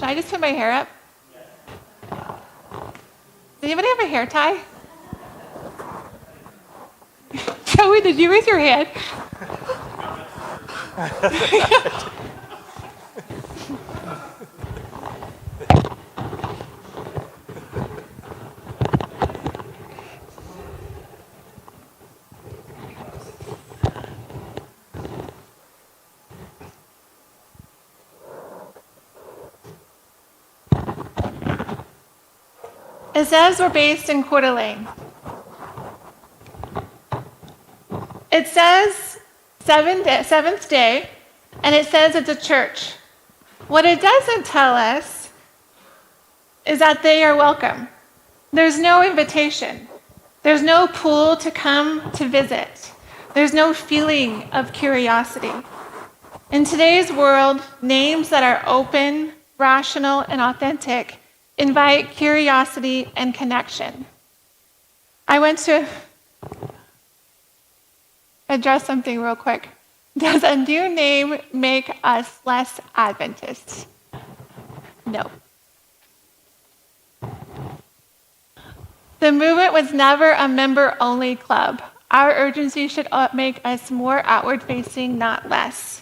Should I just put my hair up? Does anybody have a hair tie? Joey, did you raise your hand? It says we're based in Coeur d'Alene. It says seventh day, and it says it's a church. What it doesn't tell us is that they are welcome. There's no invitation. There's no pull to come to visit. There's no feeling of curiosity. In today's world, names that are open, rational, and authentic invite curiosity and connection. I went to address something real quick. Does a new name make us less Adventists? No. The movement was never a member-only club. Our urgency should make us more outward-facing, not less.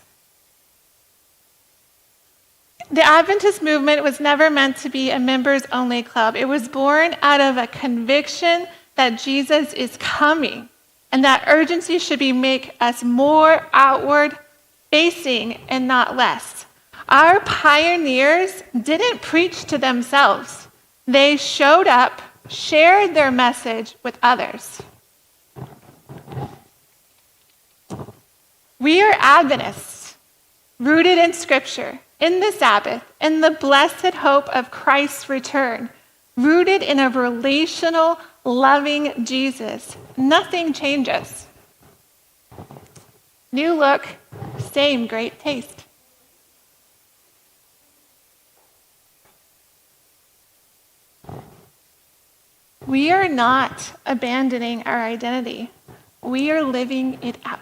The Adventist movement was never meant to be a members-only club. It was born out of a conviction that Jesus is coming, and that urgency should make us more outward-facing and not less. Our pioneers didn't preach to themselves. They showed up, shared their message with others. We are Adventists, rooted in Scripture, in the Sabbath, in the blessed hope of Christ's return, rooted in a relational, loving Jesus. Nothing changes. New look, same great taste. We are not abandoning our identity. We are living it out.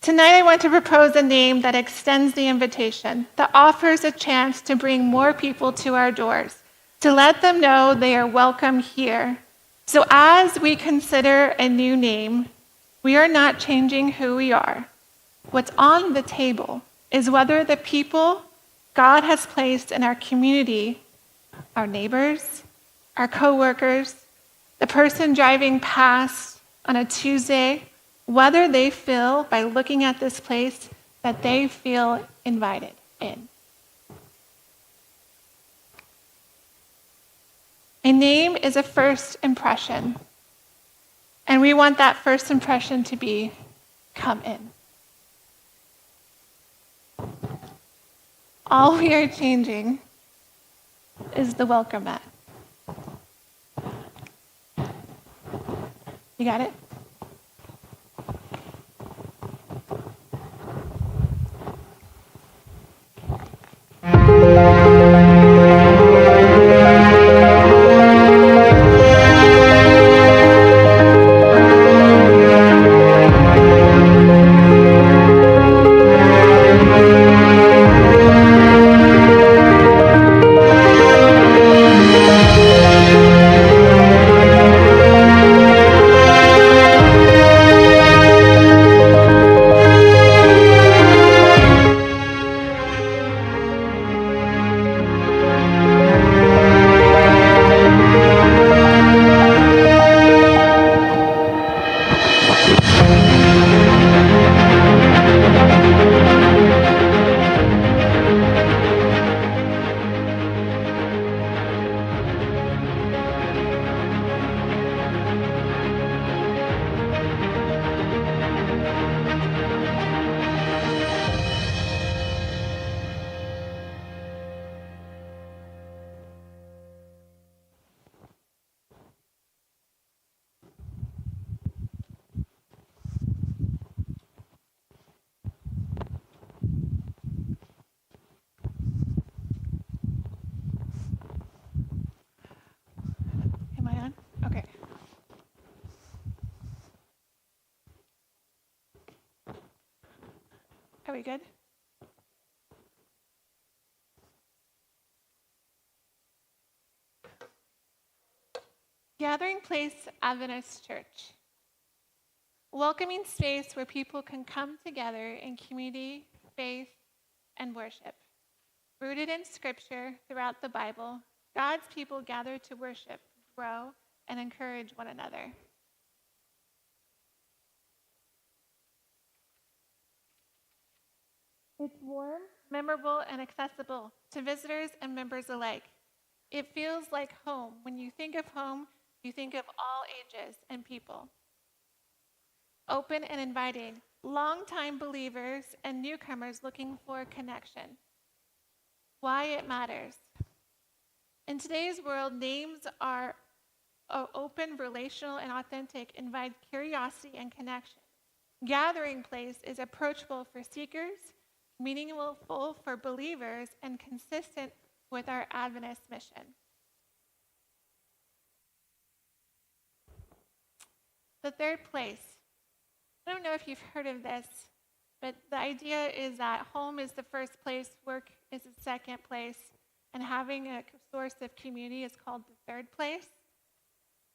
Tonight I want to propose a name that extends the invitation, that offers a chance to bring more people to our doors, to let them know they are welcome here. So as we consider a new name, we are not changing who we are. What's on the table is whether the people God has placed in our community, our neighbors, our coworkers, the person driving past on a Tuesday, whether they feel, by looking at this place, that they feel invited in. A name is a first impression, and we want that first impression to be, come in. All we are changing is the welcome mat. You got it? Are we good? Gathering Place Adventist Church. Welcoming space where people can come together in community, faith, and worship. Rooted in Scripture throughout the Bible, God's people gather to worship, grow, and encourage one another. It's warm, memorable, and accessible to visitors and members alike. It feels like home. When you think of home, you think of all ages and people. Open and inviting, longtime believers and newcomers looking for connection. Why it matters. In today's world, names are open, relational, and authentic, invite curiosity and connection. Gathering Place is approachable for seekers, meaningful for believers, and consistent with our Adventist mission. The third place. I don't know if you've heard of this, but the idea is that home is the first place, work is the second place, and having a source of community is called the third place.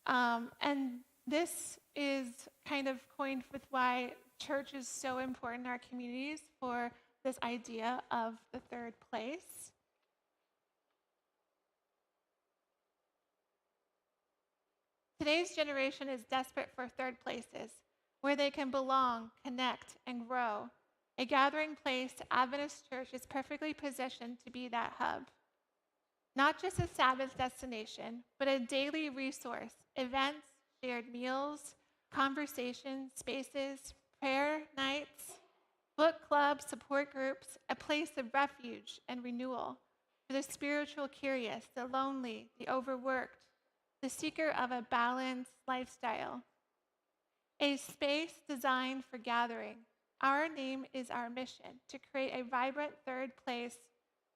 And this is kind of coined with why church is so important in our communities, for this idea of the third place. Today's generation is desperate for third places where they can belong, connect, and grow. A gathering place, Adventist Church is perfectly positioned to be that hub. Not just a Sabbath destination, but a daily resource, events, shared meals, conversations, spaces, prayer nights, book clubs, support groups, a place of refuge and renewal for the spiritual curious, the lonely, the overworked, the seeker of a balanced lifestyle. A space designed for gathering. Our name is our mission, to create a vibrant third place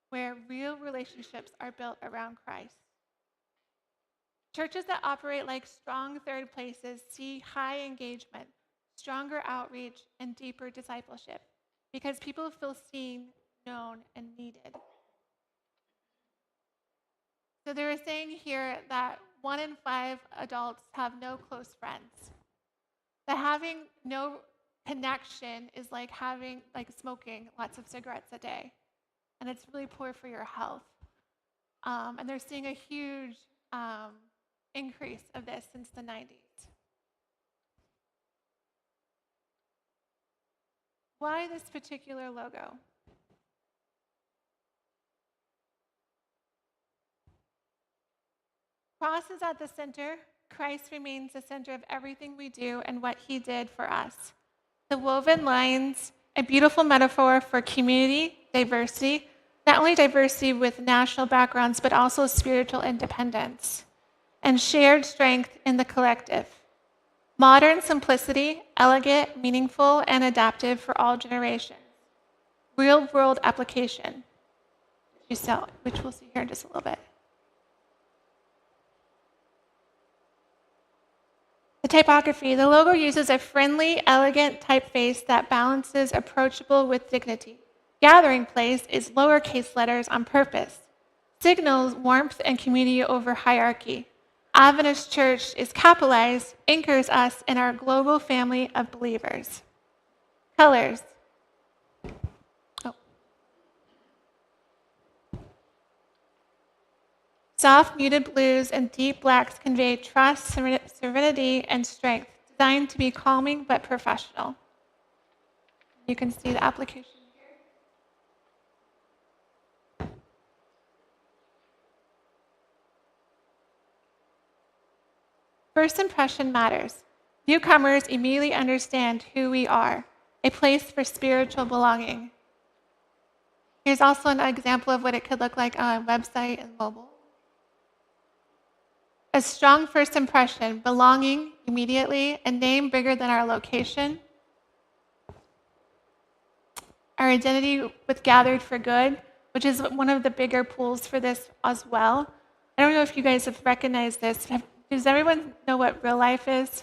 where real relationships are built around Christ. Churches that operate like strong third places see high engagement, stronger outreach, and deeper discipleship because people feel seen, known, and needed. So they were saying here that 1 in 5 adults have no close friends. That having no connection is like smoking lots of cigarettes a day. And it's really poor for your health. And they're seeing a huge increase of this since the 90s. Why this particular logo? Cross is at the center. Christ remains the center of everything we do and what he did for us. The woven lines, a beautiful metaphor for community, diversity, not only diversity with national backgrounds, but also spiritual independence, and shared strength in the collective. Modern simplicity, elegant, meaningful, and adaptive for all generations. Real-world application, which we'll see here in just a little bit. The typography. The logo uses a friendly, elegant typeface that balances approachable with dignity. Gathering Place is lowercase letters on purpose. Signals warmth and community over hierarchy. Adventist Church is capitalized, anchors us in our global family of believers. Colors. Soft muted blues and deep blacks convey trust, serenity, and strength, designed to be calming but professional. You can see the application here. First impression matters. Newcomers immediately understand who we are, a place for spiritual belonging. Here's also an example of what it could look like on a website and mobile. A strong first impression, belonging immediately, a name bigger than our location. Our identity with Gathered for Good, which is one of the bigger pools for this as well. I don't know if you guys have recognized this. Does everyone know what Real Life is?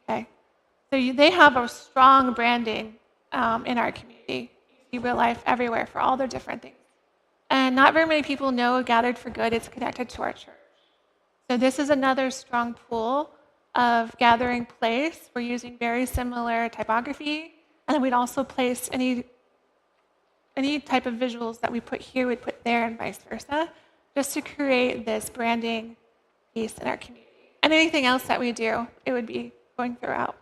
Okay. So they have a strong branding in our community. You see real life everywhere for all their different things. And not very many people know Gathered for Good is connected to our church. So this is another strong pool of gathering place. We're using very similar typography, and then we'd also place any type of visuals that we put here, we'd put there, and vice versa, just to create this branding piece in our community. And anything else that we do, it would be going throughout.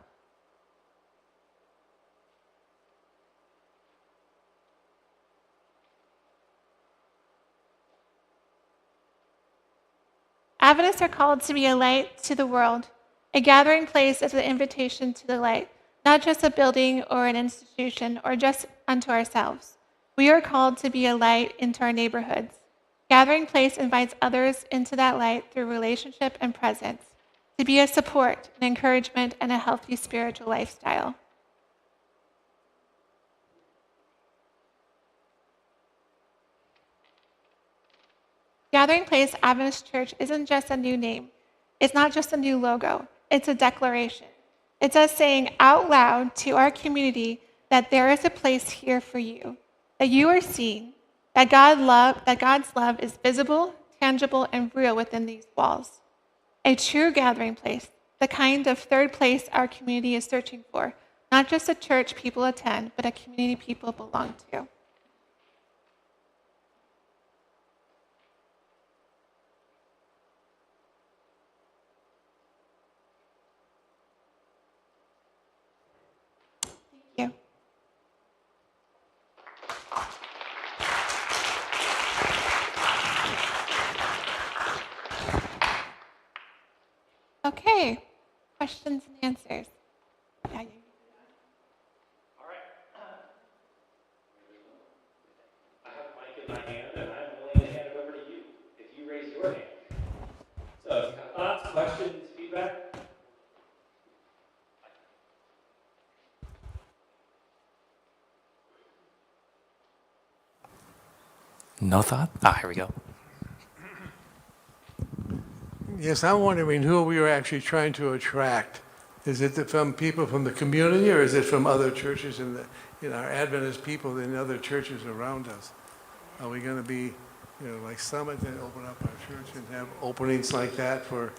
Adventists are called to be a light to the world. A gathering place is an invitation to the light, not just a building or an institution or just unto ourselves. We are called to be a light into our neighborhoods. Gathering place invites others into that light through relationship and presence, to be a support, an encouragement, and a healthy spiritual lifestyle. Gathering Place Adventist Church isn't just a new name. It's not just a new logo. It's a declaration. It's us saying out loud to our community that there is a place here for you, that you are seen, that God's love is visible, tangible, and real within these walls. A true gathering place, the kind of third place our community is searching for, not just a church people attend, but a community people belong to. Thank you. Okay, questions and answers. Yeah, you. All right. I have a mic in my hand, and I'm willing to hand it over to you if you raise your hand. So if you have thoughts, questions, feedback. No thought? Here we go. Yes, I'm wondering who we are actually trying to attract. Is it from people from the community, or is it from other churches in our Adventist people in other churches around us? Are we going to be, like Summit and open up our church and have openings like that for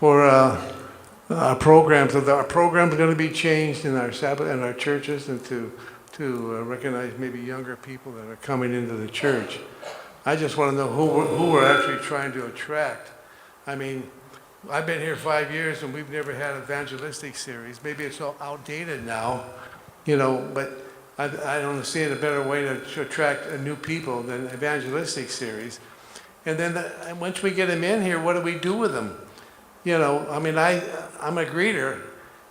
our programs? Are our programs going to be changed in our Sabbath and our churches, and to recognize maybe younger people that are coming into the church? I just want to know who we're actually trying to attract. I mean, I've been here 5 years and we've never had an evangelistic series. Maybe it's all outdated now, but I don't see it a better way to attract new people than evangelistic series. And then once we get them in here, what do we do with them? I mean, I'm a greeter,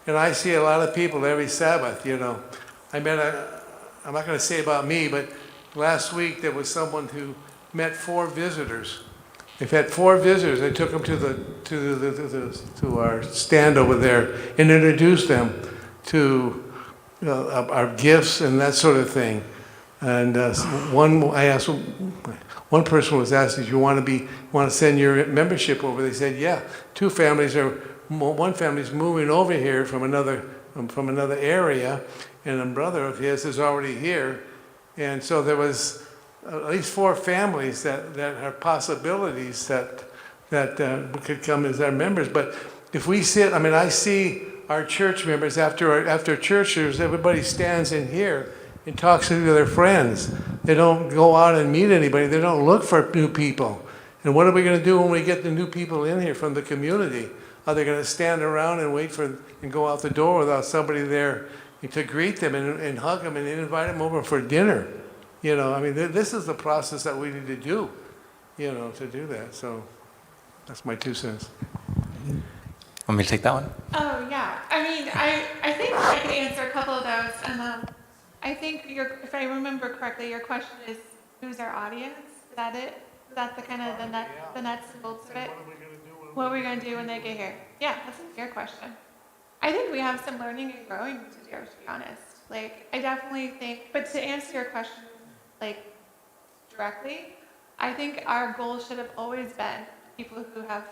and I see a lot of people every Sabbath. I'm not going to say about me, but last week there was someone who met 4 visitors. They've had 4 visitors. I took them to our stand over there and introduced them to our gifts and that sort of thing. And one person was asked, "Did you want to send your membership over?" They said, "Yeah." One family's moving over here from another area, and a brother of his is already here, and so there was at least 4 families that are possibilities that could come as our members. But if we I see our church members after church, everybody stands in here and talks to their friends. They don't go out and meet anybody. They don't look for new people. And what are we going to do when we get the new people in here from the community? Are they going to stand around and wait and go out the door without somebody there to greet them and hug them and invite them over for dinner? This is the process that we need to do, to do that. So that's my 2 cents. Want me to take that one? Oh, yeah. I think I can answer a couple of those. And I think if I remember correctly, your question is, who's our audience? Is that it? Is that the kind of the nuts and bolts of it? What are we going to do when they get here? Yeah, that's a fair question. I think we have some learning and growing to do, to be honest. I definitely think, but to answer your question, directly, I think our goal should have always been people who have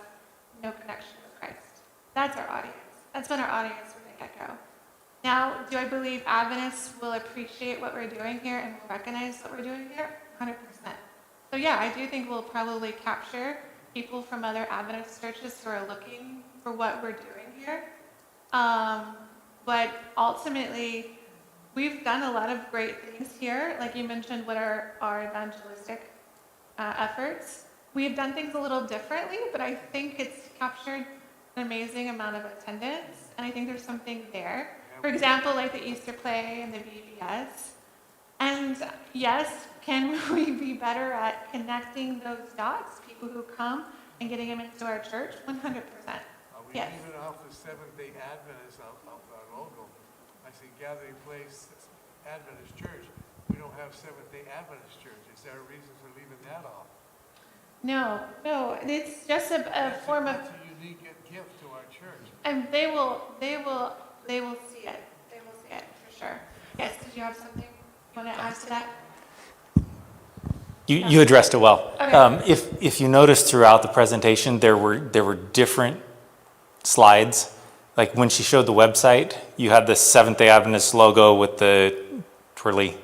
no connection with Christ. That's our audience. That's been our audience from the get-go. Now, do I believe Adventists will appreciate what we're doing here and will recognize what we're doing here? 100%. So yeah, I do think we'll probably capture people from other Adventist churches who are looking for what we're doing here. But ultimately, we've done a lot of great things here. Like you mentioned, what are our evangelistic efforts? We've done things a little differently, but I think it's captured an amazing amount of attendance, and I think there's something there. For example, like the Easter play and the VBS. And yes, can we be better at connecting those dots, people who come and getting them into our church? 100%. We Yes. leave it off the Seventh-day Adventist off our logo. I see Gathering Place Adventist Church. We don't have Seventh-day Adventist Church. Is there a reason for leaving that off? No, it's just a form of, That's a unique gift to our church. and they will see it. They will see it for sure. Yes, did you have something you want to add to that? You addressed it well. Okay. If you notice throughout the presentation, there were different slides. Like when she showed the website, you had the Seventh-day Adventist logo with the twirly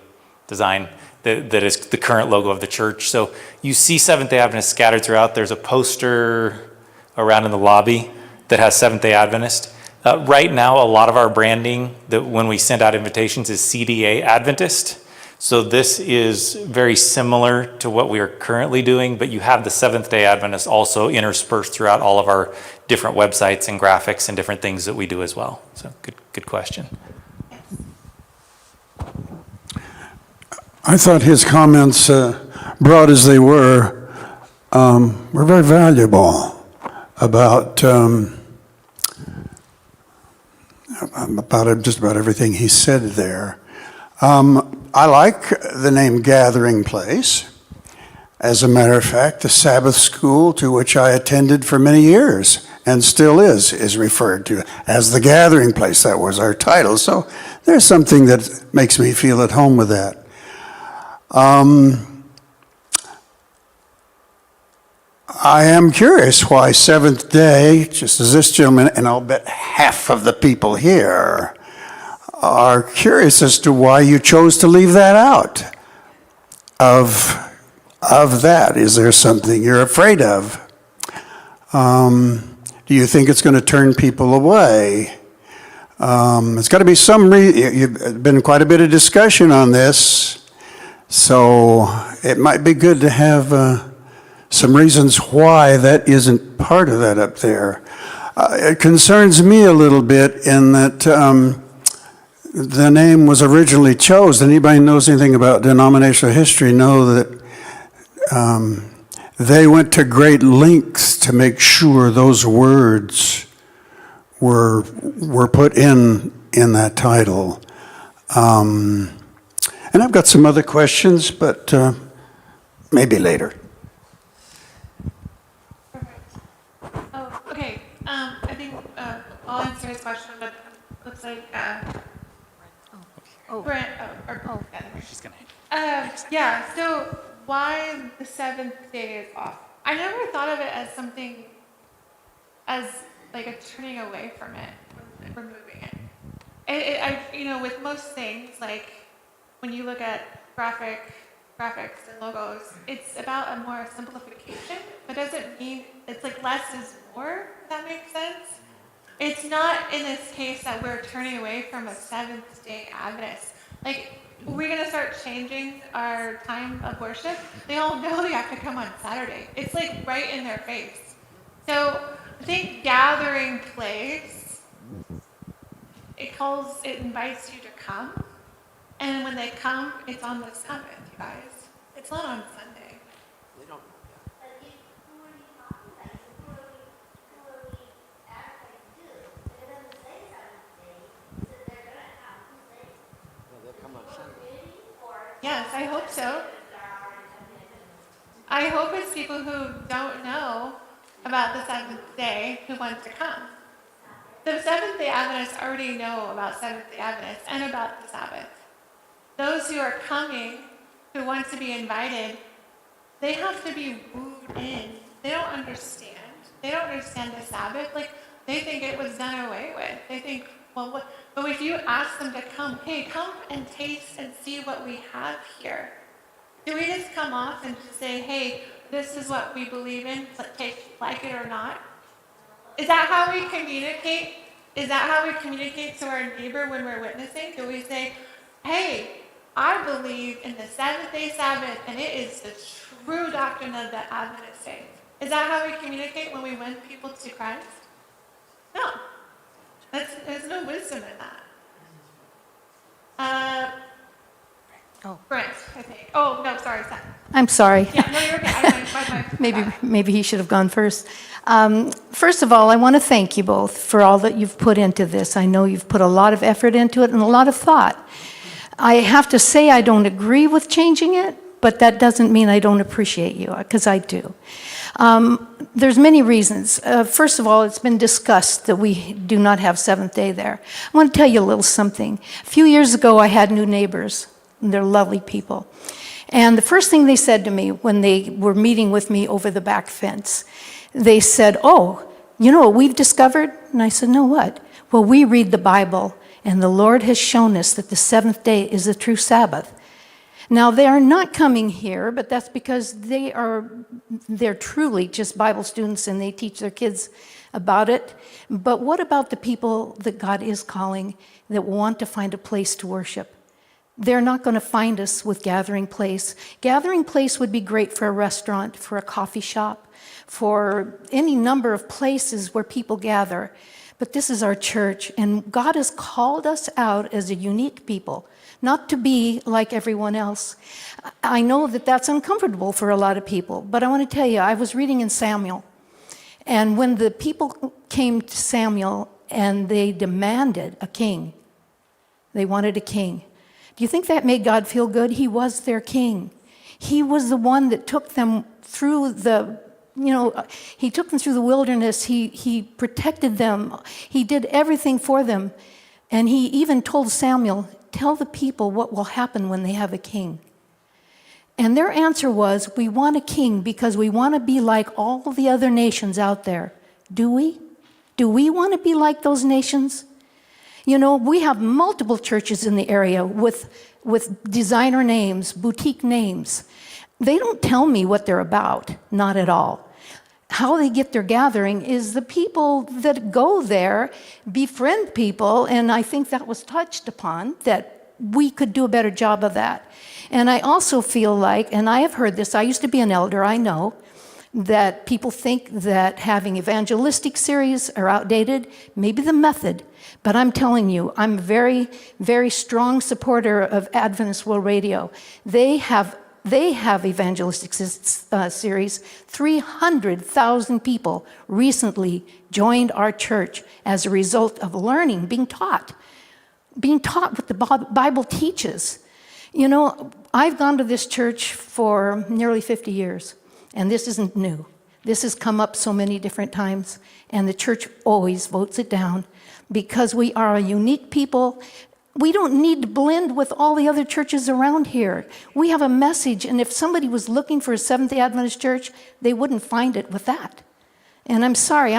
design that is the current logo of the church. So you see Seventh-day Adventist scattered throughout. There's a poster around in the lobby that has Seventh-day Adventist. Right now, a lot of our branding that when we send out invitations is CDA Adventist. So this is very similar to what we are currently doing, but you have the Seventh-day Adventist also interspersed throughout all of our different websites and graphics and different things that we do as well. So good question. I thought his comments, broad as they were very valuable about just about everything he said there. I like the name Gathering Place. As a matter of fact, the Sabbath school to which I attended for many years and still is referred to as the Gathering Place. That was our title. So there's something that makes me feel at home with that. I am curious why Seventh Day, just as this gentleman, and I'll bet half of the people here are curious as to why you chose to leave that out of that. Is there something you're afraid of? Do you think it's going to turn people away? It's got to be some reason. You've been quite a bit of discussion on this, so it might be good to have some reasons why that isn't part of that up there. It concerns me a little bit in that the name was originally chosen. Anybody who knows anything about denominational history know that they went to great lengths to make sure those words were put in that title. And I've got some other questions, but maybe later. Oh, okay. I think I'll answer his question, but it looks like Brent. She's gonna. Yeah. So why the seventh day is off? I never thought of it as something, as like a turning away from it, removing it. With most things, like when you look at graphics and logos, it's about a more simplification. But doesn't mean it's like less is more. If that makes sense. It's not in this case that we're turning away from a Seventh-day Adventist. Like, we're going to start changing our time of worship. They all know they have to come on Saturday. It's like right in their face. So I think gathering place, it invites you to come. And when they come, it's on the Sabbath, you guys. It's not on Sunday. Yes, I hope so. I hope it's people who don't know about the seventh day who want to come. The Seventh-day Adventists already know about Seventh-day Adventists and about the Sabbath. Those who are coming, who want to be invited, they have to be wooed in. They don't understand. They don't understand the Sabbath. Like, they think it was done away with. They think well, but if you ask them to come, hey, come and taste and see what we have here. Do we just come off and just say, hey, this is what we believe in, like it or not? Is that how we communicate? Is that how we communicate to our neighbor when we're witnessing? Do we say, hey, I believe in the seventh-day Sabbath, and it is the true doctrine of the Adventist faith? Is that how we communicate when we win people to Christ? No. There's no wisdom in that. Brent, I think. Oh, no, sorry, Sam. I'm sorry. Yeah, no, you're okay. Maybe he should have gone first. First of all, I want to thank you both for all that you've put into this. I know you've put a lot of effort into it and a lot of thought. I have to say I don't agree with changing it, but that doesn't mean I don't appreciate you, because I do. There's many reasons. First of all, it's been discussed that we do not have Seventh Day there. I want to tell you a little something. A few years ago, I had new neighbors. They're lovely people. And the first thing they said to me when they were meeting with me over the back fence, they said, oh, you know what we've discovered? And I said, no, what? Well, we read the Bible, and the Lord has shown us that the seventh day is the true Sabbath. Now, they are not coming here, but that's because they're truly just Bible students, and they teach their kids about it. But what about the people that God is calling that want to find a place to worship? They're not going to find us with Gathering Place. Gathering Place would be great for a restaurant, for a coffee shop, for any number of places where people gather. But this is our church, and God has called us out as a unique people, not to be like everyone else. I know that that's uncomfortable for a lot of people, but I want to tell you, I was reading in Samuel, and when the people came to Samuel and they demanded a king, they wanted a king. Do you think that made God feel good? He was their king. He was the one that took them through he took them through the wilderness. He protected them. He did everything for them. And he even told Samuel, tell the people what will happen when they have a king. And their answer was, we want a king because we want to be like all the other nations out there. Do we? Do we want to be like those nations? You know, we have multiple churches in the area with designer names, boutique names. They don't tell me what they're about, not at all. How they get their gathering is the people that go there befriend people, and I think that was touched upon, that we could do a better job of that. And I also feel like, and I have heard this, I used to be an elder, I know, that people think that having evangelistic series are outdated, maybe the method. But I'm telling you, I'm a very, very strong supporter of Adventist World Radio. They have evangelistic series. 300,000 people recently joined our church as a result of learning, being taught what the Bible teaches. You know, I've gone to this church for nearly 50 years, and this isn't new. This has come up so many different times, and the church always votes it down because we are a unique people. We don't need to blend with all the other churches around here. We have a message, and if somebody was looking for a Seventh-day Adventist church, they wouldn't find it with that. And I'm sorry,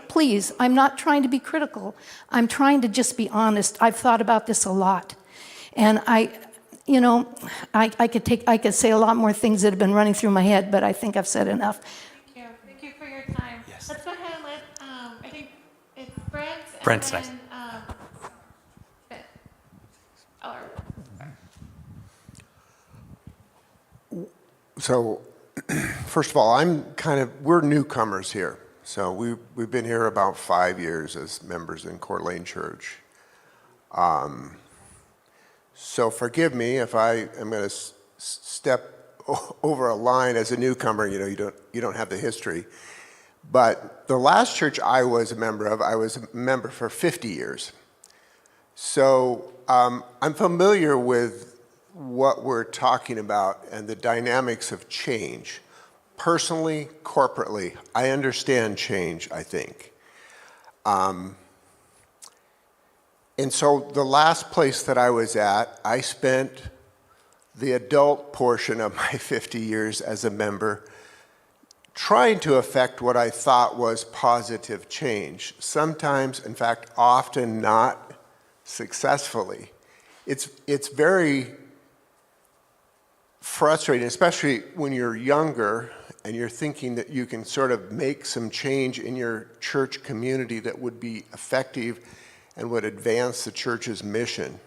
please, I'm not trying to be critical. I'm trying to just be honest. I've thought about this a lot. And I could say a lot more things that have been running through my head, but I think I've said enough. Thank you. Thank you for your time. Yes. Let's go ahead and let, I think it's Brent. Brent's and next. then, So, first of all, we're newcomers here. So we've been here about 5 years as members in Coeur d'Alene Church. So forgive me if I am going to step over a line as a newcomer. You don't have the history. But the last church I was a member of, I was a member for 50 years. So I'm familiar with what we're talking about and the dynamics of change. Personally, corporately, I understand change, I think. And so the last place that I was at, I spent the adult portion of my 50 years as a member trying to affect what I thought was positive change. Sometimes, in fact, often not successfully. It's very frustrating, especially when you're younger and you're thinking that you can sort of make some change in your church community that would be effective and would advance the church's mission.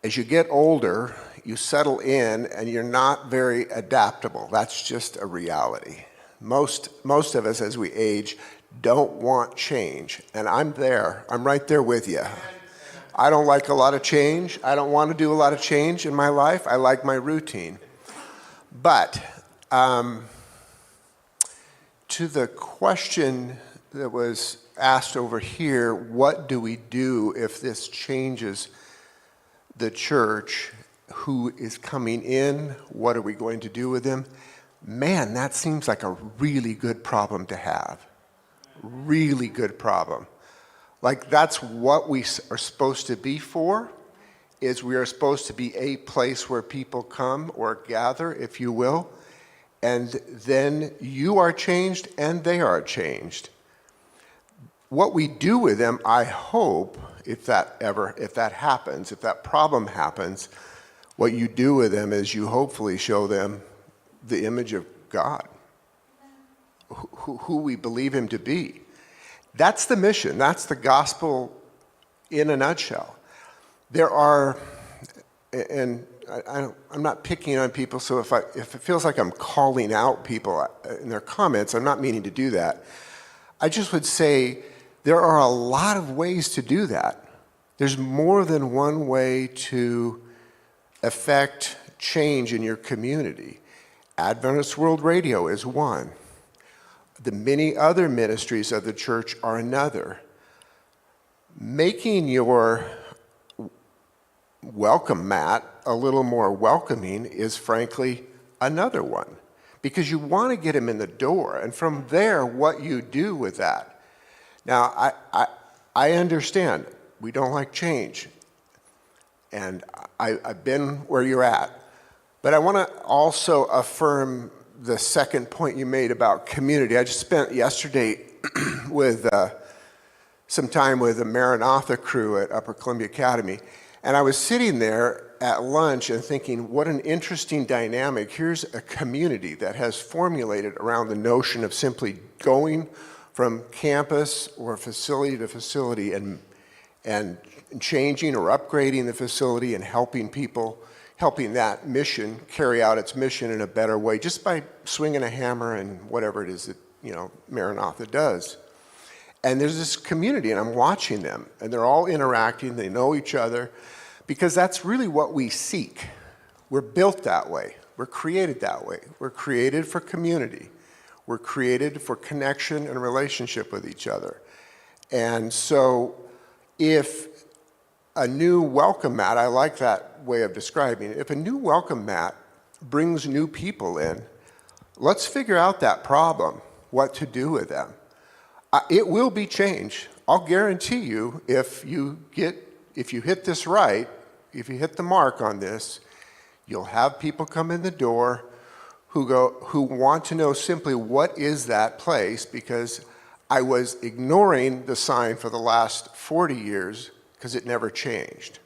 As you get older, you settle in and you're not very adaptable. That's just a reality. Most of us as we age don't want change, and I'm there. I'm right there with you. I don't like a lot of change. I don't want to do a lot of change in my life. I like my routine. But to the question that was asked over here, what do we do if this changes the church? Who is coming in? What are we going to do with them? Man, that seems like a really good problem to have. Really good problem. Like, that's what we are supposed to be for, is we are supposed to be a place where people come or gather, if you will, and then you are changed and they are changed. What we do with them, I hope, if that happens, if that problem happens, what you do with them is you hopefully show them the image of God, who we believe him to be. That's the mission. That's the gospel in a nutshell. There are, and I'm not picking on people, so if it feels like I'm calling out people in their comments, I'm not meaning to do that. I just would say there are a lot of ways to do that. There's more than one way to affect change in your community. Adventist World Radio is one. The many other ministries of the church are another. Making your welcome mat a little more welcoming is frankly another one, because you want to get them in the door, and from there, what you do with that. Now, I understand we don't like change, and I've been where you're at, but I want to also affirm the second point you made about community. I just spent yesterday with some time with the Maranatha crew at Upper Columbia Academy, and I was sitting there at lunch and thinking, what an interesting dynamic. Here's a community that has formulated around the notion of simply going from campus or facility to facility and changing or upgrading the facility and helping people, helping that mission carry out its mission in a better way, just by swinging a hammer and whatever it is that, Maranatha does. And there's this community, and I'm watching them, and they're all interacting, they know each other, because that's really what we seek. We're built that way. We're created that way. We're created for community. We're created for connection and relationship with each other. And so if a new welcome mat, I like that way of describing it, if a new welcome mat brings new people in, let's figure out that problem, what to do with them. It will be change. I'll guarantee you, if you hit this right, if you hit the mark on this, you'll have people come in the door who want to know simply what is that place, because I was ignoring the sign for the last 40 years because it never changed.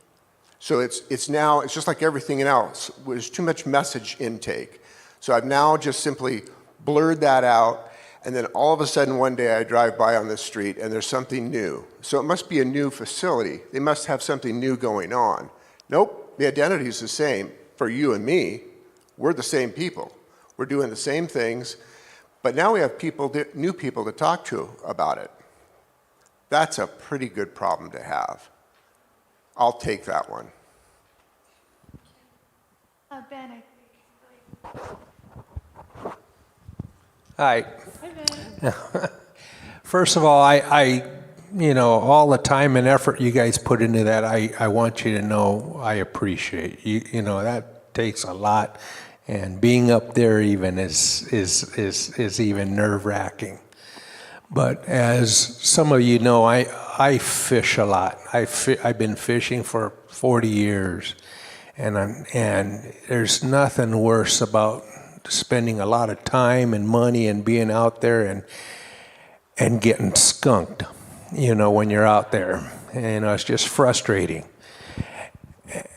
So it's just like everything else. There's too much message intake. So I've now just simply blurred that out, and then all of a sudden one day I drive by on the street and there's something new. So it must be a new facility. They must have something new going on. Nope, the identity is the same for you and me. We're the same people. We're doing the same things, but now we have new people to talk to about it. That's a pretty good problem to have. I'll take that one. Ben, Hi. Hi, Ben. First of all, I all the time and effort you guys put into that, I want you to know I appreciate. That takes a lot, and being up there even is even nerve-wracking. But as some of you know, I fish a lot. I've been fishing for 40 years, And there's nothing worse about spending a lot of time and money and being out there and getting skunked, when you're out there. It's just frustrating.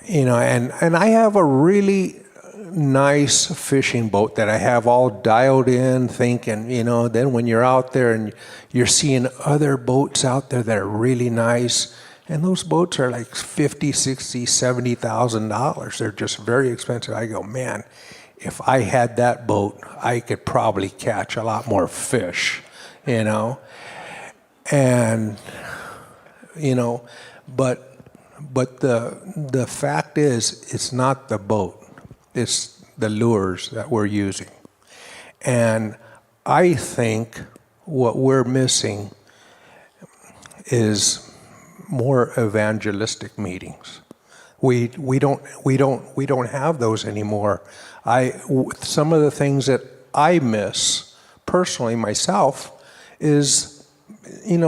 And I have a really nice fishing boat that I have all dialed in, thinking, then when you're out there and you're seeing other boats out there that are really nice, and those boats are like $50,000, $60,000, $70,000. They're just very expensive. I go, man, if I had that boat, I could probably catch a lot more fish, and but the fact is, it's not the boat. It's the lures that we're using. And I think what we're missing is more evangelistic meetings. We don't have those anymore. Some of the things that I miss personally myself is,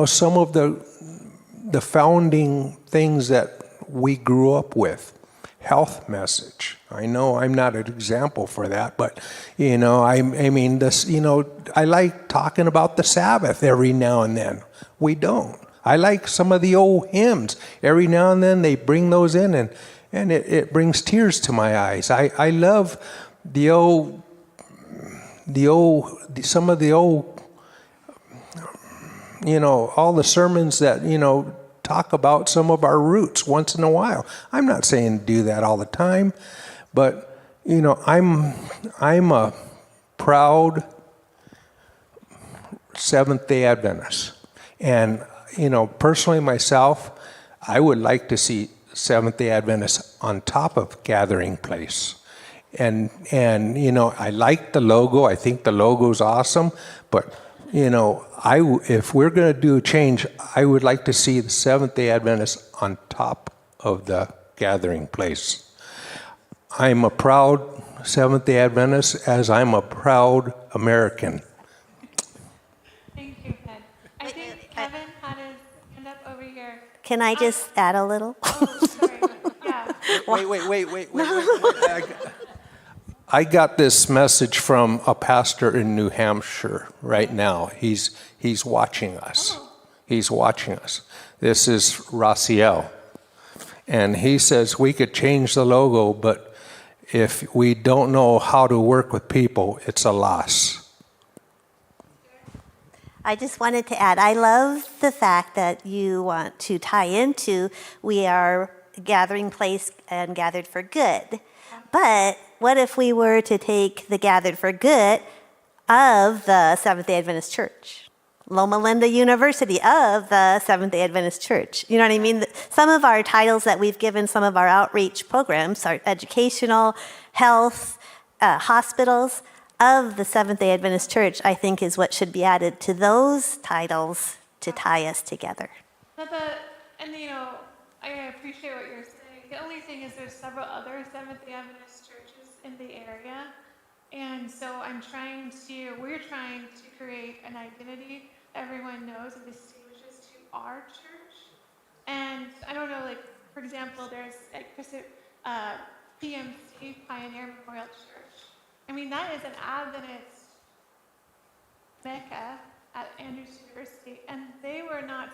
some of the founding things that we grew up with. Health message. I know I'm not an example for that, but I mean this. I like talking about the Sabbath every now and then. We don't. I like some of the old hymns. Every now and then they bring those in, and it brings tears to my eyes. I love some of the old, all the sermons that talk about some of our roots once in a while. I'm not saying do that all the time, but I'm a proud Seventh-day Adventist, and personally myself, I would like to see Seventh-day Adventists on top of Gathering Place. And I like the logo. I think the logo's awesome, but if we're going to do a change, I would like to see the Seventh-day Adventists on top of the Gathering Place. I'm a proud Seventh-day Adventist, as I'm a proud American. Thank you, Ed. I think Kevin had his hand up over here. Can I just add a little? Oh, sorry. Yeah. Wait. I got this message from a pastor in New Hampshire right now. He's watching us. He's watching us. This is Raciel. And he says we could change the logo, but if we don't know how to work with people, it's a loss. I just wanted to add, I love the fact that you want to tie into we are gathering place and gathered for good. But what if we were to take the gathered for good of the Seventh-day Adventist Church? Loma Linda University of the Seventh-day Adventist Church. You know what I mean? Some of our titles that we've given some of our outreach programs are educational, health, hospitals of the Seventh-day Adventist Church, I think is what should be added to those titles to tie us together. I appreciate what you're saying. The only thing is there's several other Seventh-day Adventist churches in the area. And so we're trying to create an identity everyone knows and distinguishes to our church. And I don't know, for example, there's PMC, Pioneer Memorial Church. I mean, that is an Adventist Mecca at Andrews University, and they were not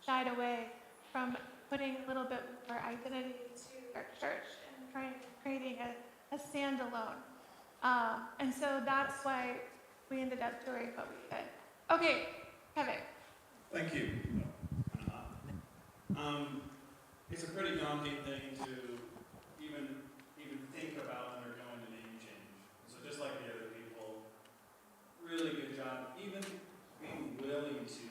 shied away from putting a little bit more identity to their church and creating a standalone. And so that's why we ended up doing what we did. Okay, Kevin. Thank you. It's a pretty daunting thing to even think about undergoing a name change. So just like the other people, really good job, even being willing to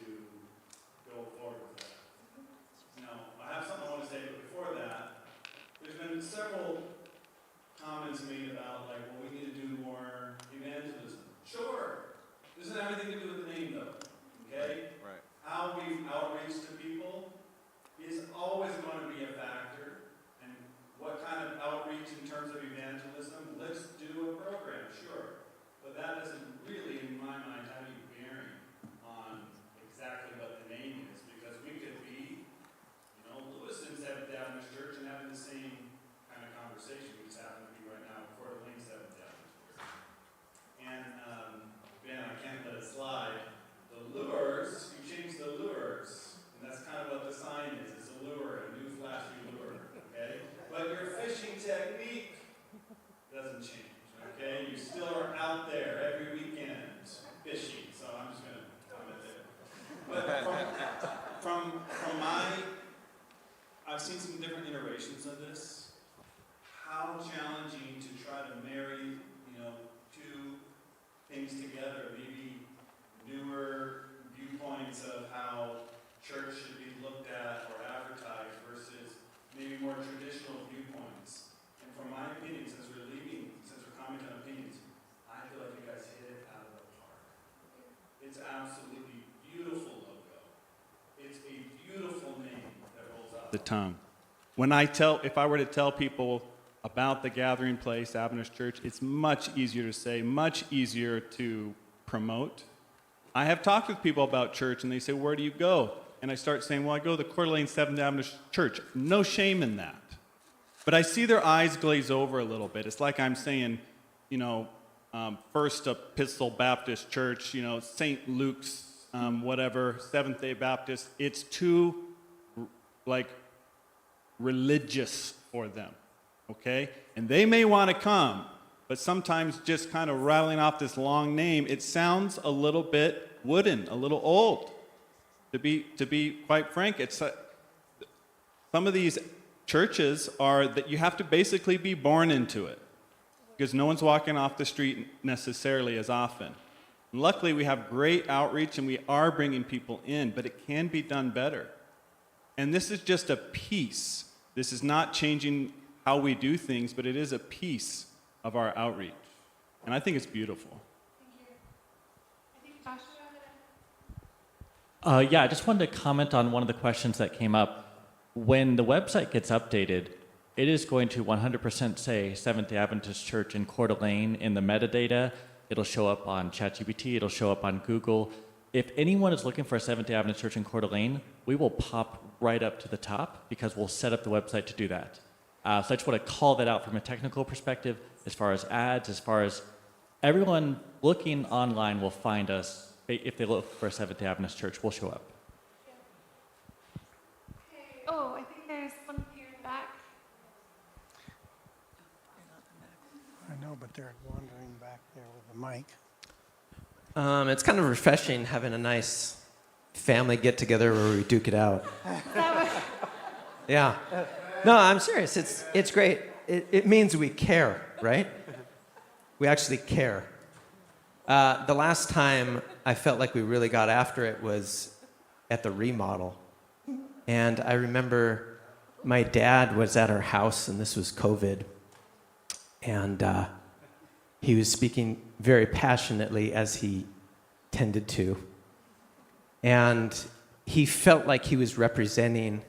go forward with that. Now, I have something I want to say, but before that, there's been several comments made about we need to do more evangelism. Sure, doesn't have anything to do with the name though. Okay? Right. How we outreach to people is always going to be a factor. And what kind of outreach in terms of evangelism? Let's do a program, sure. But that doesn't really, in my mind, have any bearing on exactly what the name is. Because we could be, Lewiston Seventh Adventist Church and having the same kind of conversation. I've seen some different iterations of this. How challenging to try to marry, two things together, maybe newer viewpoints of how church should be looked at or advertised versus maybe more traditional viewpoints. And from my opinion, since we're commenting on opinions, I feel like you guys hit it out of the park. It's absolutely beautiful logo. It's a beautiful name that rolls off the tongue. If I were to tell people about the Gathering Place Adventist Church, it's much easier to say, much easier to promote. I have talked with people about church, and they say, where do you go? And I start saying, well, I go to the Coeur d'Alene Seventh Adventist Church. No shame in that. But I see their eyes glaze over a little bit. It's like I'm saying, First Epistle Baptist Church, St. Luke's, whatever, Seventh-day Baptist. It's too, religious for them, okay? And they may want to come, but sometimes just kind of rattling off this long name, it sounds a little bit wooden, a little old. To be quite frank, it's some of these churches are that you have to basically be born into it, because no one's walking off the street necessarily as often. And luckily, we have great outreach and we are bringing people in, but it can be done better. And this is just a piece. This is not changing how we do things, but it is a piece of our outreach. And I think it's beautiful. Thank you. I think Joshua. Yeah, I just wanted to comment on one of the questions that came up. When the website gets updated, it is going to 100% say Seventh-day Adventist Church in Coeur d'Alene in the metadata. It'll show up on ChatGPT. It'll show up on Google. If anyone is looking for a Seventh-day Adventist Church in Coeur d'Alene, we will pop right up to the top because we'll set up the website to do that. So I just want to call that out from a technical perspective, as far as ads, as far as everyone looking online will find us. If they look for a Seventh-day Adventist Church, we'll show up. Okay. Oh, I think there's one here in the back. I know, but they're wandering back there with the mic. It's kind of refreshing having a nice family get-together where we duke it out. Yeah. No, I'm serious. It's great. It means we care, right? We actually care. The last time I felt like we really got after it was at the remodel. And I remember my dad was at our house, and this was COVID. And he was speaking very passionately, as he tended to. And he felt like he was representing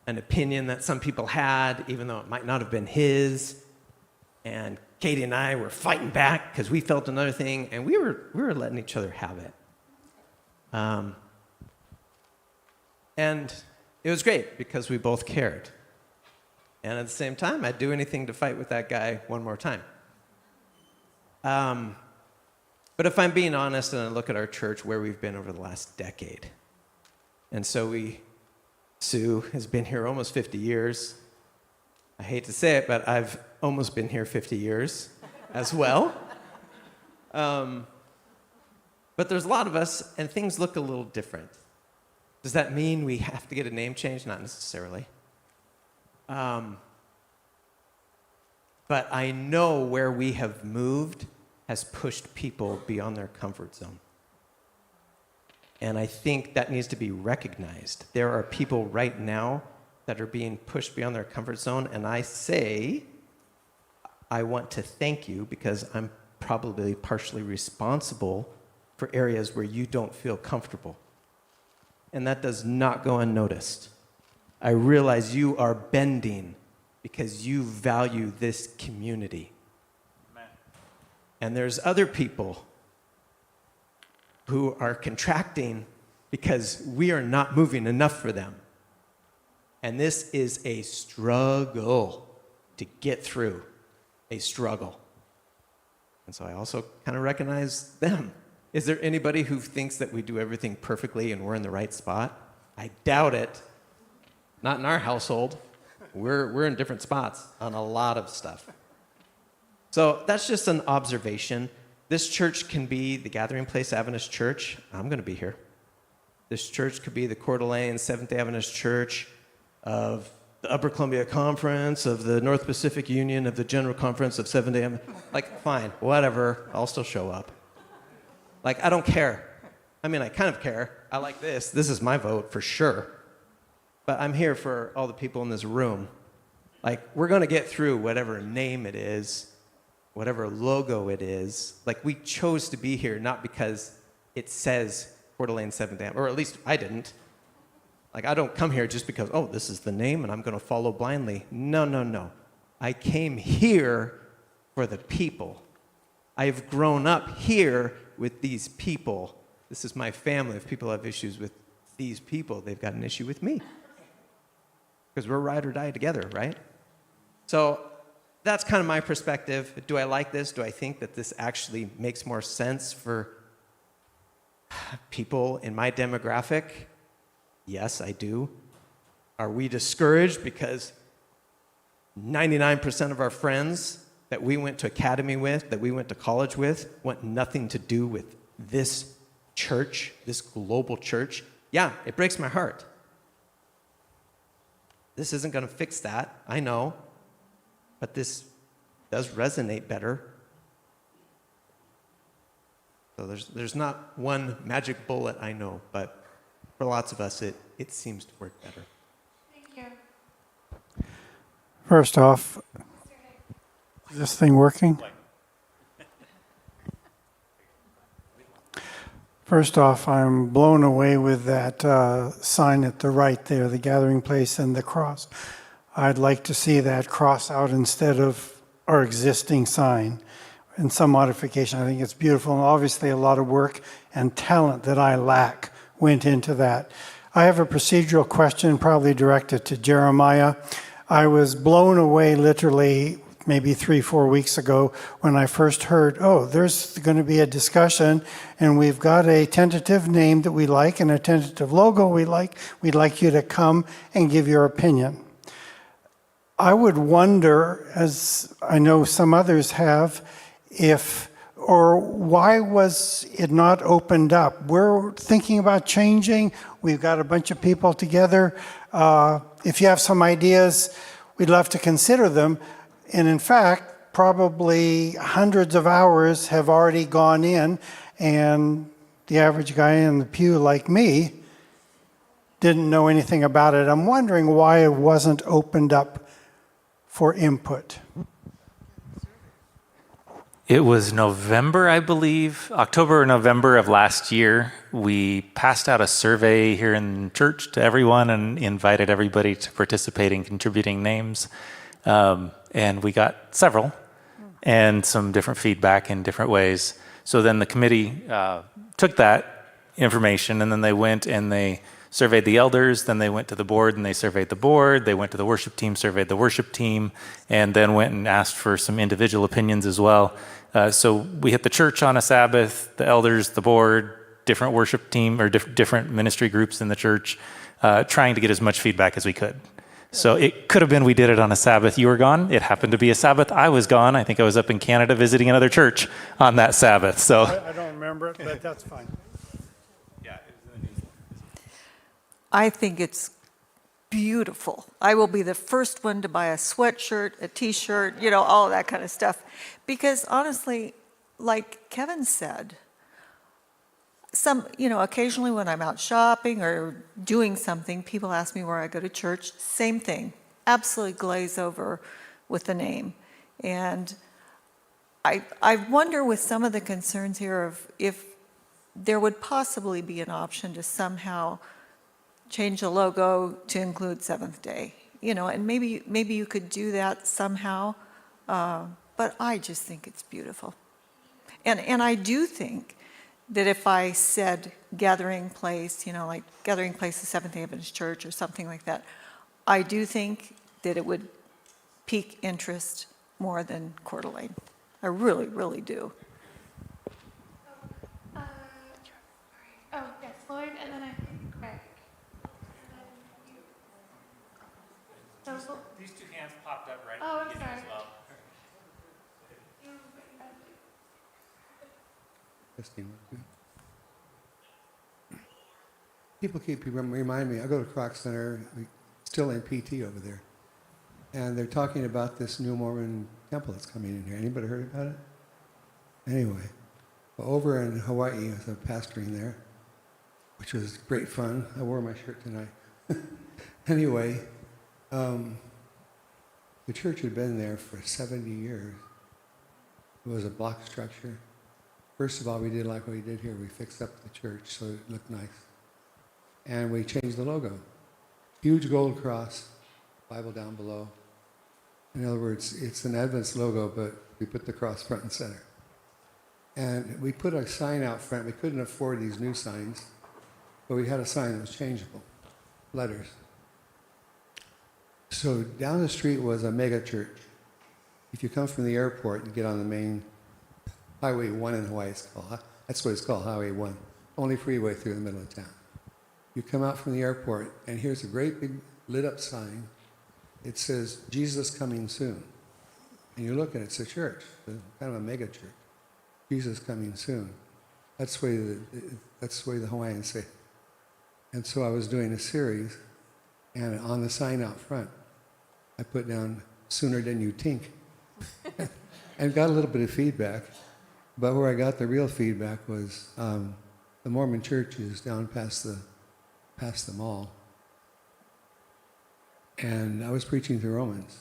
an opinion that some people had, even though it might not have been his. And Katie and I were fighting back because we felt another thing, and we were letting each other have it. And it was great because we both cared. And at the same time, I'd do anything to fight with that guy one more time. But if I'm being honest and I look at our church, where we've been over the last decade, and so Sue has been here almost 50 years. I hate to say it, but I've almost been here 50 years as well. But there's a lot of us, and things look a little different. Does that mean we have to get a name change? Not necessarily. But I know where we have moved has pushed people beyond their comfort zone. And I think that needs to be recognized. There are people right now that are being pushed beyond their comfort zone, and I want to thank you because I'm probably partially responsible for areas where you don't feel comfortable. And that does not go unnoticed. I realize you are bending because you value this community. Amen. And there's other people who are contracting because we are not moving enough for them. And this is a struggle to get through, a struggle. And so I also kind of recognize them. Is there anybody who thinks that we do everything perfectly and we're in the right spot? I doubt it. Not in our household. We're in different spots on a lot of stuff. So that's just an observation. This church can be the Gathering Place Adventist Church. I'm going to be here. This church could be the Coeur d'Alene Seventh-day Adventist Church. of the Upper Columbia Conference, of the North Pacific Union, of the General Conference of Seventh-day. Like, fine, whatever, I'll still show up. Like, I don't care. I mean, I kind of care. I like this. This is my vote for sure. But I'm here for all the people in this room. Like, we're going to get through whatever name it is, whatever logo it is. Like, we chose to be here not because it says Coeur d'Alene Seventh-day, or at least I didn't. Like, I don't come here just because, oh, this is the name and I'm going to follow blindly. No, no, no. I came here for the people. I've grown up here with these people. This is my family. If people have issues with these people, they've got an issue with me. Because we're ride or die together, right? So that's kind of my perspective. Do I like this? Do I think that this actually makes more sense for people in my demographic? Yes, I do. Are we discouraged because 99% of our friends that we went to academy with, that we went to college with, want nothing to do with this church, this global church? Yeah, it breaks my heart. This isn't going to fix that, I know, but this does resonate better. So there's not one magic bullet, I know, but for lots of us, it seems to work better. Thank you. First off, is this thing working? First off, I'm blown away with that sign at the right there, the gathering place and the cross. I'd like to see that cross out instead of our existing sign and some modification. I think it's beautiful, and obviously a lot of work and talent that I lack went into that. I have a procedural question probably directed to Jeremiah. I was blown away literally maybe 3-4 weeks ago when I first heard, oh, there's going to be a discussion and we've got a tentative name that we like and a tentative logo we like. We'd like you to come and give your opinion. I would wonder, as I know some others have, or why was it not opened up? We're thinking about changing. We've got a bunch of people together. If you have some ideas, we'd love to consider them. And in fact, probably hundreds of hours have already gone in, and the average guy in the pew like me didn't know anything about it. I'm wondering why it wasn't opened up for input. It was November, I believe, October or November of last year. We passed out a survey here in church to everyone and invited everybody to participate in contributing names. And we got several and some different feedback in different ways. So then the committee took that information and then they went and they surveyed the elders, then they went to the board and they surveyed the board, they went to the worship team, surveyed the worship team, and then went and asked for some individual opinions as well. So we hit the church on a Sabbath, the elders, the board, different worship team or different ministry groups in the church, trying to get as much feedback as we could. So it could have been we did it on a Sabbath. You were gone. It happened to be a Sabbath. I was gone. I think I was up in Canada visiting another church on that Sabbath. So I don't remember it, but that's fine. I think it's beautiful. I will be the first one to buy a sweatshirt, a t-shirt, all of that kind of stuff. Because honestly, like Kevin said, occasionally when I'm out shopping or doing something, people ask me where I go to church. Same thing. Absolutely glaze over with the name. And I wonder with some of the concerns here if there would possibly be an option to somehow change the logo to include Seventh Day, and maybe you could do that somehow. But I just think it's beautiful. And I do think that if I said gathering place, like gathering place of Seventh-day Adventist Church or something like that, I do think that it would pique interest more than Coeur d'Alene. I really, really do. Oh, yes, Lloyd, and then I think Greg. So, these two hands popped up right at the beginning as well. People keep reminding me, I go to Croc Center, we still in PT over there. And they're talking about this new Mormon temple that's coming in here. Anybody heard about it? Anyway, over in Hawaii, I was pastoring there, which was great fun. I wore my shirt tonight. Anyway, the church had been there for 70 years. It was a block structure. First of all, we did like what we did here. We fixed up the church so it looked nice. And we changed the logo. Huge gold cross, Bible down below. In other words, it's an Adventist logo, but we put the cross front and center. And we put a sign out front. We couldn't afford these new signs, but we had a sign that was changeable, letters. So down the street was a mega church. If you come from the airport and get on the main Highway 1 in Hawaii, that's what it's called, Highway 1, only freeway through the middle of town. You come out from the airport, and here's a great big lit up sign. It says, Jesus coming soon. And you look at it, it's a church, kind of a mega church. Jesus coming soon. That's the way the Hawaiians say it. And so I was doing a series, and on the sign out front, I put down, sooner than you think. And got a little bit of feedback. But where I got the real feedback was the Mormon church is down past the mall. And I was preaching through Romans.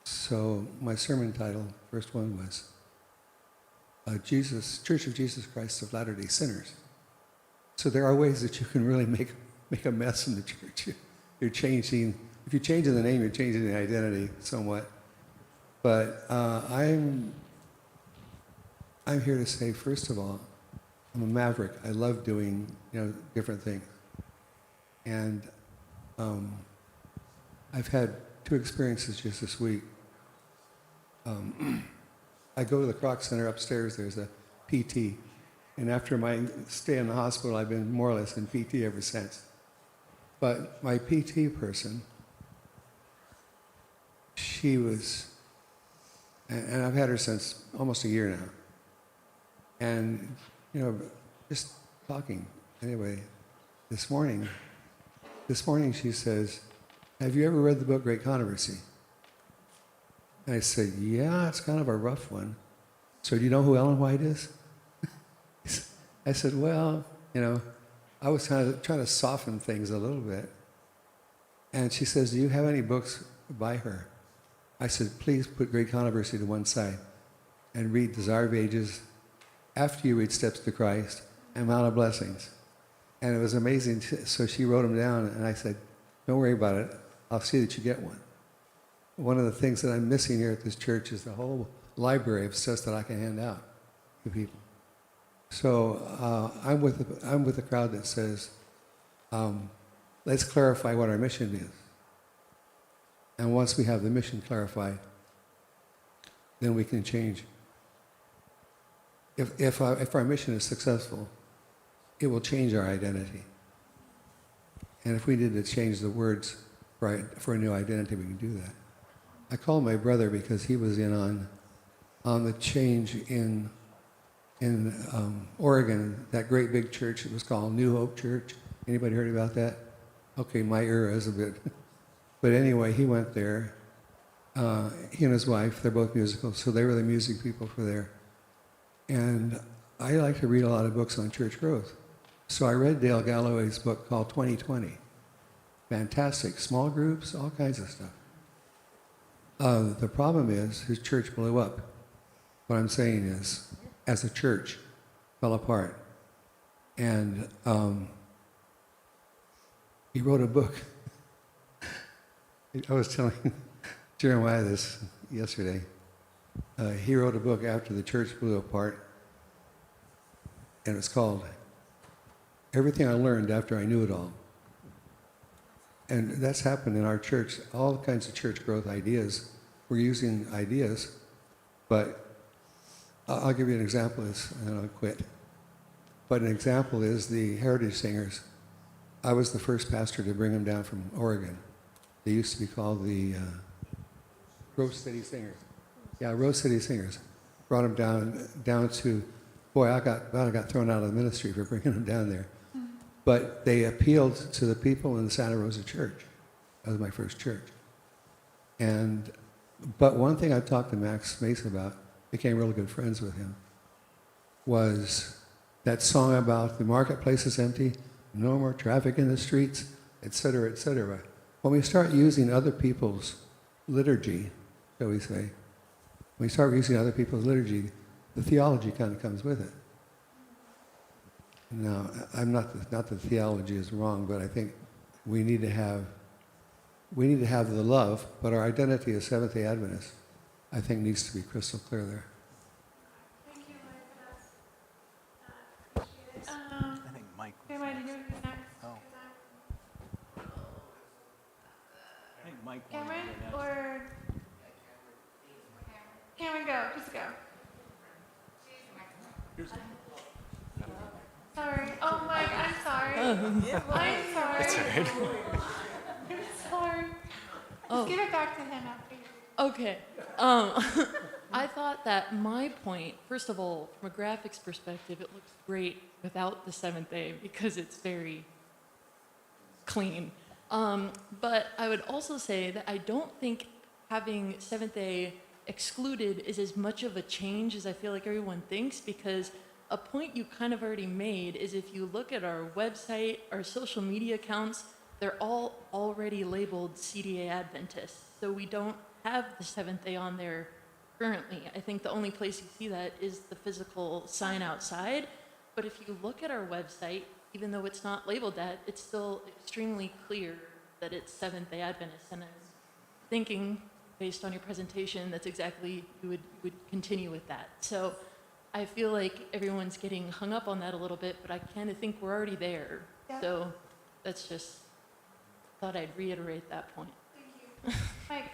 So my sermon title, first one was Church of Jesus Christ of Latter-day Sinners. So there are ways that you can really make a mess in the church. You're changing, if you're changing the name, you're changing the identity somewhat. But I'm here to say, first of all, I'm a maverick. I love doing different things. And I've had 2 experiences just this week. I go to the Croc Center upstairs. There's a PT. And after my stay in the hospital, I've been more or less in PT ever since. But my PT person, she was, and I've had her since almost a year now. And, just talking. Anyway, this morning she says, have you ever read the book Great Controversy? And I said, yeah, it's kind of a rough one. So do you know who Ellen White is? I said, well, I was kind of trying to soften things a little bit. And she says, do you have any books by her? I said, please put Great Controversy to one side and read Desire of Ages after you read Steps to Christ and Mount of Blessings. And it was amazing. So she wrote them down, and I said, don't worry about it. I'll see that you get one. One of the things that I'm missing here at this church is the whole library of stuff that I can hand out to people. So I'm with the crowd that says, let's clarify what our mission is. And once we have the mission clarified, then we can change. If our mission is successful, it will change our identity. And if we need to change the words for a new identity, we can do that. I called my brother because he was in on the change in Oregon, that great big church. It was called New Hope Church. Anybody heard about that? Okay, my era is a bit. But anyway, he went there. He and his wife, they're both musical, so they were the music people for there. And I like to read a lot of books on church growth. So I read Dale Galloway's book called 2020. Fantastic. Small groups, all kinds of stuff. The problem is his church blew up. What I'm saying is, as a church, fell apart. And he wrote a book. I was telling Jeremiah this yesterday. He wrote a book after the church blew apart, and it's called Everything I Learned After I Knew It All. And that's happened in our church. All kinds of church growth ideas. We're using ideas, but I'll give you an example, and I'll quit. But an example is the Heritage Singers. I was the first pastor to bring them down from Oregon. They used to be called the Rose City Singers. Yeah, Rose City Singers. Brought them down to, boy, I got thrown out of the ministry for bringing them down there. but they appealed to the people in the Santa Rosa Church. That was my first church. But one thing I talked to Max Mason about, became really good friends with him, was that song about the marketplace is empty, no more traffic in the streets, et cetera, et cetera. When we start using other people's liturgy, shall we say, when we start using other people's liturgy, the theology kind of comes with it. Now, I'm not that theology is wrong, but I think we need to have the love, but our identity as Seventh-day Adventists, I think, needs to be crystal clear there. Thank you, Mike, for that. Appreciate it. I think Mike. Jeremiah, do you know who's next? I think Mike. Cameron or? Cameron, go. Just go. Sorry. Oh, Mike, I'm sorry. I'm sorry. It's all right. I'm sorry. Just give it back to him after you. Okay. I thought that my point, first of all, from a graphics perspective, it looks great without the seventh day because it's very clean. But I would also say that I don't think having seventh day excluded is as much of a change as I feel like everyone thinks, because a point you kind of already made is if you look at our website, our social media accounts, they're all already labeled CDA Adventist. So we don't have the seventh day on there currently. I think the only place you see that is the physical sign outside. But if you look at our website, even though it's not labeled that, it's still extremely clear that it's Seventh Day Adventist. And I was thinking, based on your presentation, that's exactly, you would continue with that. So I feel like everyone's getting hung up on that a little bit, but I kind of think we're already there. Yeah. So that's just, thought I'd reiterate that point. Thank you.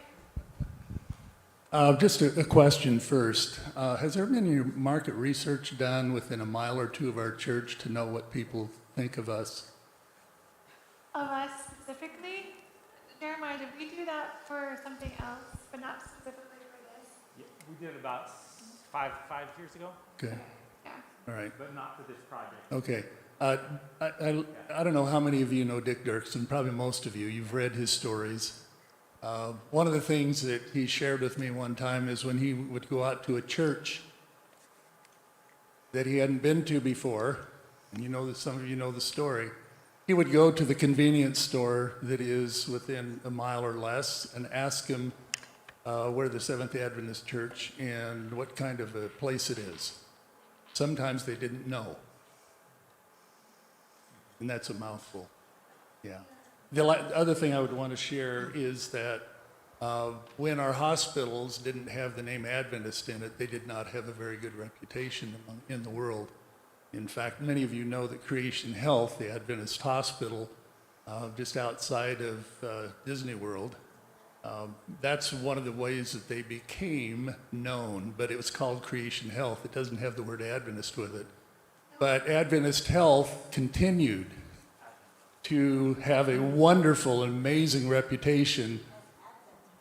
Mike. Just a question first. Has there been any market research done within a mile or two of our church to know what people think of us? Of us specifically? Jeremiah, did we do that for something else, but not specifically for this? Yeah, we did about five years ago. Okay. Yeah. All right. But not for this project. Okay. I don't know how many of you know Dick Dirksen, probably most of you. You've read his stories. One of the things that he shared with me one time is when he would go out to a church that he hadn't been to before, and you know that some of you know the story, he would go to the convenience store that is within a mile or less and ask him where the Seventh-day Adventist Church and what kind of a place it is. Sometimes they didn't know. And that's a mouthful. Yeah. The other thing I would want to share is that when our hospitals didn't have the name Adventist in it, they did not have a very good reputation in the world. In fact, many of you know that Creation Health, the Adventist hospital, just outside of Disney World, that's one of the ways that they became known, but it was called Creation Health. It doesn't have the word Adventist with it. But Adventist Health continued to have a wonderful, amazing reputation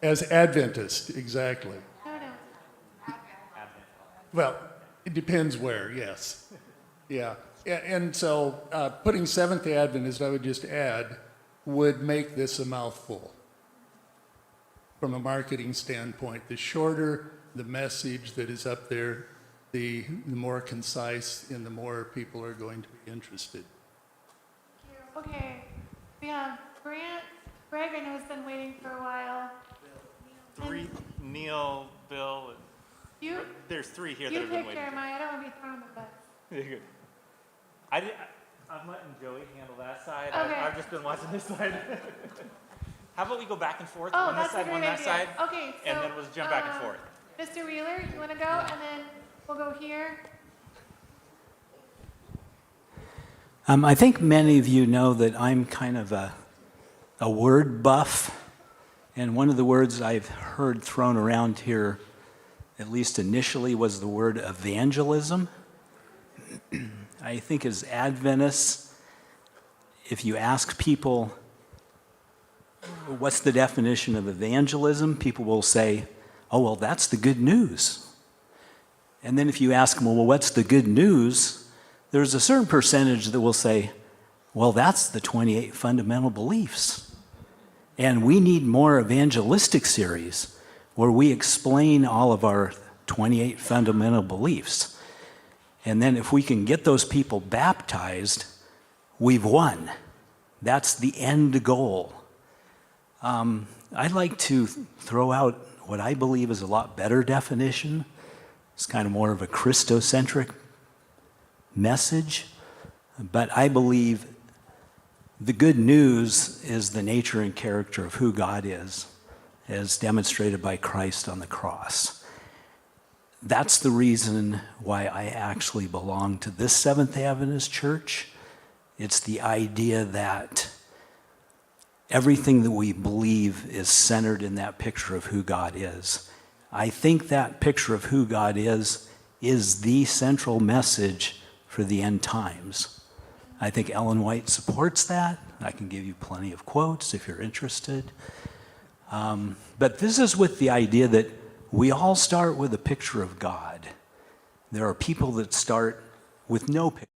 as Adventist, exactly. Well, it depends where, yes. Yeah, and so putting Seventh-day Adventist, I would just add, would make this a mouthful from a marketing standpoint. The shorter the message that is up there, the more concise and the more people are going to be interested. Okay. We have Grant. Greg, I know, has been waiting for a while. Neil, Bill, You? there's three here that You have been pick waiting. Jeremiah. I don't want to be thrown on the bus. You're good. I'm letting Joey handle that side. Okay. I've just been watching this side. How about we go back and forth? Oh, one this that's a side, great one that idea. side. Okay, so and then we'll jump back and forth. Mr. Wheeler, you want to go, and then we'll go here. I think many of you know that I'm kind of a word buff, and one of the words I've heard thrown around here, at least initially, was the word evangelism. I think as Adventists, if you ask people, what's the definition of evangelism? People will say, oh, well, that's the good news. And then if you ask them, well, what's the good news? There's a certain percentage that will say, Well, that's the 28 fundamental beliefs. And we need more evangelistic series where we explain all of our 28 fundamental beliefs. And then if we can get those people baptized, we've won. That's the end goal. I'd like to throw out what I believe is a lot better definition. It's kind of more of a Christocentric message. But I believe the good news is the nature and character of who God is, as demonstrated by Christ on the cross. That's the reason why I actually belong to this Seventh-day Adventist church. It's the idea that everything that we believe is centered in that picture of who God is. I think that picture of who God is the central message for the end times. I think Ellen White supports that. I can give you plenty of quotes if you're interested. But this is with the idea that we all start with a picture of God. There are people that start with no picture.